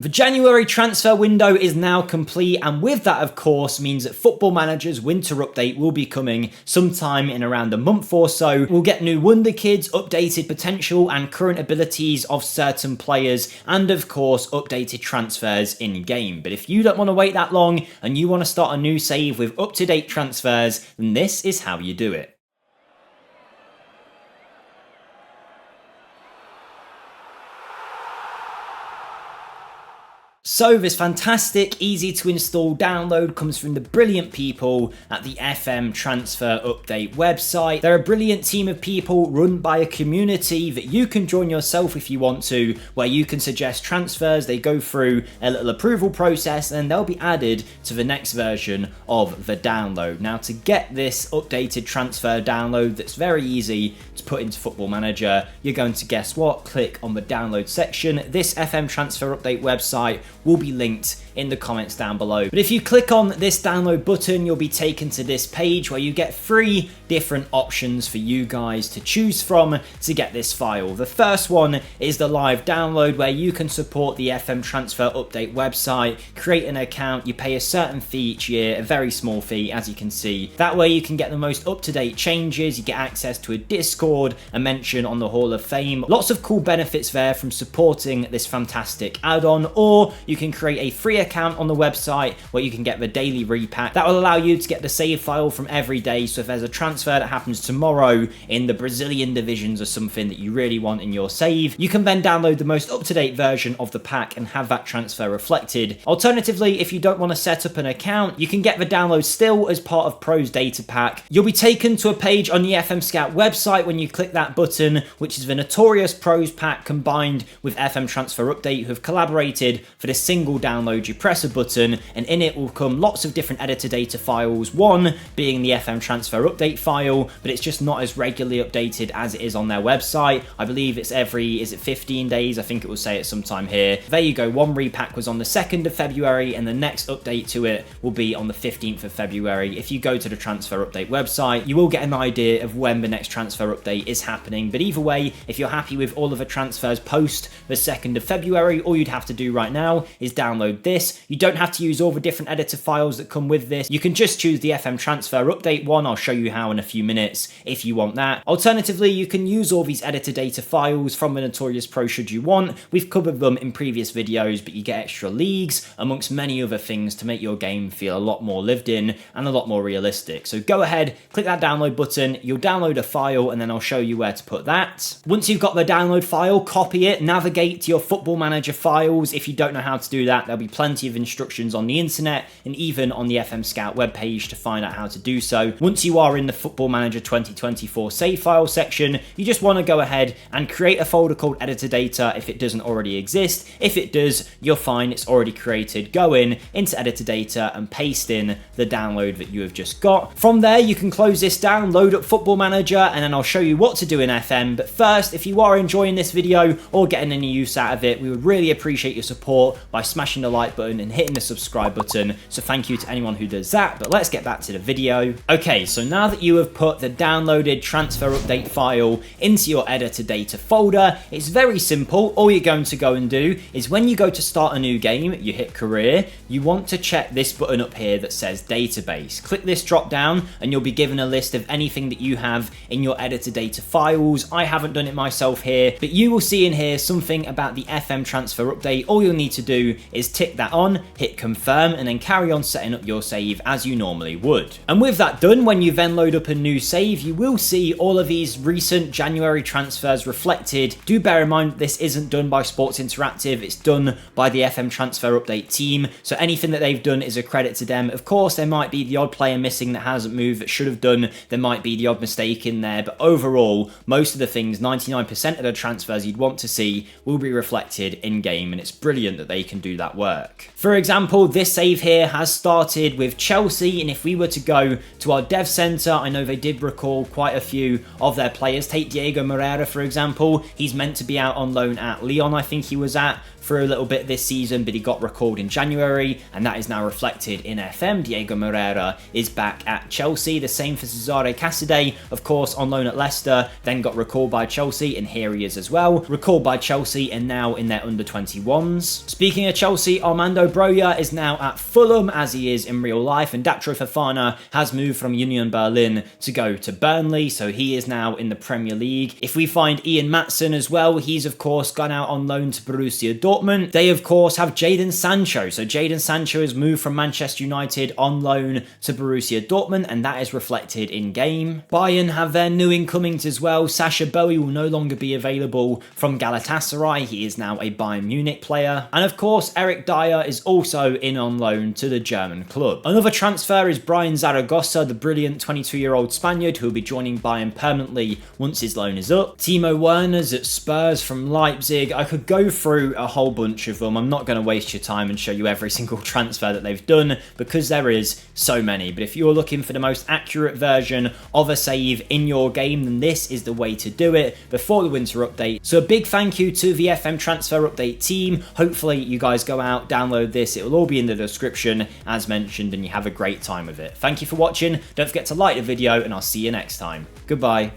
The January transfer window is now complete, and with that of course means that Football Manager's winter update will be coming sometime in around a month or so. We'll get new wonder kids, updated potential and current abilities of certain players, and of course updated transfers in game. But if you don't want to wait that long and you want to start a new save with up-to-date transfers, then this is how you do it. So this fantastic, easy to install download comes from the brilliant people at the FM Transfer Update website. They're a brilliant team of people run by a community that you can join yourself if you want to, where you can suggest transfers. They go through a little approval process and they'll be added to the next version of the download. Now, to get this updated transfer download that's very easy to put into Football Manager, you're going to guess what? Click on the download section. This FM Transfer Update website will be linked in the comments down below. But if you click on this download button, you'll be taken to this page where you get 3 different options for you guys to choose from to get this file. The first one is the live download, where you can support the FM Transfer Update website, create an account, you pay a certain fee each year, a very small fee as you can see. That way you can get the most up-to-date changes, you get access to a Discord, a mention on the Hall of Fame, lots of cool benefits there from supporting this fantastic add-on. Or you can create a free account on the website where you can get the daily repack. That will allow you to get the save file from every day. So if there's a transfer that happens tomorrow in the Brazilian divisions or something that you really want in your save, you can then download the most up-to-date version of the pack and have that transfer reflected. Alternatively, if you don't want to set up an account, you can get the download still as part of Pro's data pack. You'll be taken to a page on the FMSCOUT website when you click that button, which is the notorious Pros pack combined with FM Transfer Update, who have collaborated for this single download. You press a button and in it will come lots of different editor data files, one being the FM Transfer Update file, but it's just not as regularly updated as it is on their website. I believe it's every, is it 15 days? I think it will say it sometime here. There you go, one repack was on the 2nd of February and the next update to it will be on the 15th of February. If you go to the Transfer Update website, you will get an idea of when the next transfer update is happening. But either way, if you're happy with all of the transfers post the 2nd of February, all you'd have to do right now is download this. You don't have to use all the different editor files that come with this. You can just choose the FM Transfer Update one. I'll show you how in a few minutes if you want that. Alternatively, you can use all these editor data files from the Notorious Pro should you want. We've covered them in previous videos, but you get extra leagues amongst many other things to make your game feel a lot more lived in and a lot more realistic. So go ahead, click that download button, you'll download a file and then I'll show you where to put that. Once you've got the download file, copy it, navigate to your Football Manager files. If you don't know how to do that, there'll be plenty of instructions on the internet and even on the FMSCOUT webpage to find out how to do so. Once you are in the Football Manager 2024 save file section, you just want to go ahead and create a folder called editor data if it doesn't already exist. If it does, you're fine, it's already created. Go into editor data and paste in the download that you have just got. From there, you can close this down, load up Football Manager, and then I'll show you what to do in FM. But first, if you are enjoying this video or getting any use out of it, we would really appreciate your support by smashing the like button and hitting the subscribe button. So thank you to anyone who does that, but let's get back to the video. Okay, so now that you have put the downloaded transfer update file into your editor data folder, it's very simple. All you're going to go and do is when you go to start a new game, you hit career, you want to check this button up here that says database. Click this drop down and you'll be given a list of anything that you have in your editor data files. I haven't done it myself here, but you will see in here something about the FM transfer update. All you'll need to do is tick that on, hit confirm, and then carry on setting up your save as you normally would. And with that done, when you then load up a new save, you will see all of these recent January transfers reflected. Do bear in mind this isn't done by Sports Interactive, it's done by the FM transfer update team, so anything that they've done is a credit to them. Of course, there might be the odd player missing that hasn't moved that should have done, there might be the odd mistake in there, but overall, most of the things, 99% of the transfers you'd want to see will be reflected in game, and it's brilliant that they can do that work. For example, this save here has started with Chelsea, and if we were to go to our dev center, I know they did recall quite a few of their players. Take Diego Moreira, for example. He's meant to be out on loan at Lyon, I think he was at, for a little bit this season, but he got recalled in January, and that is now reflected in FM. Diego Moreira is back at Chelsea. The same for Cesare Casadei, of course, on loan at Leicester, then got recalled by Chelsea, and here he is as well. Recalled by Chelsea and now in their under-21s. Speaking of Chelsea, Armando Broja is now at Fulham, as he is in real life, and Datro Fofana has moved from Union Berlin to go to Burnley, so he is now in the Premier League. If we find Ian Maatsen as well, he's of course gone out on loan to Borussia Dortmund. They of course have Jadon Sancho, so Jadon Sancho has moved from Manchester United on loan to Borussia Dortmund, and that is reflected in game. Bayern have their new incomings as well. Sasha Bowie will no longer be available from Galatasaray, he is now a Bayern Munich player. And of course Eric Dyer is also in on loan to the German club. Another transfer is Brian Zaragoza, the brilliant 22-year-old Spaniard who will be joining Bayern permanently once his loan is up. Timo Werner's at Spurs from Leipzig. I could go through a whole bunch of them. I'm not going to waste your time and show you every single transfer that they've done because there is so many. But if you're looking for the most accurate version of a save in your game, then this is the way to do it before the winter update. So a big thank you to the FM Transfer Update team. Hopefully you guys go out, download this. It will all be in the description as mentioned, and you have a great time with it. Thank you for watching. Don't forget to like the video, and I'll see you next time. Goodbye.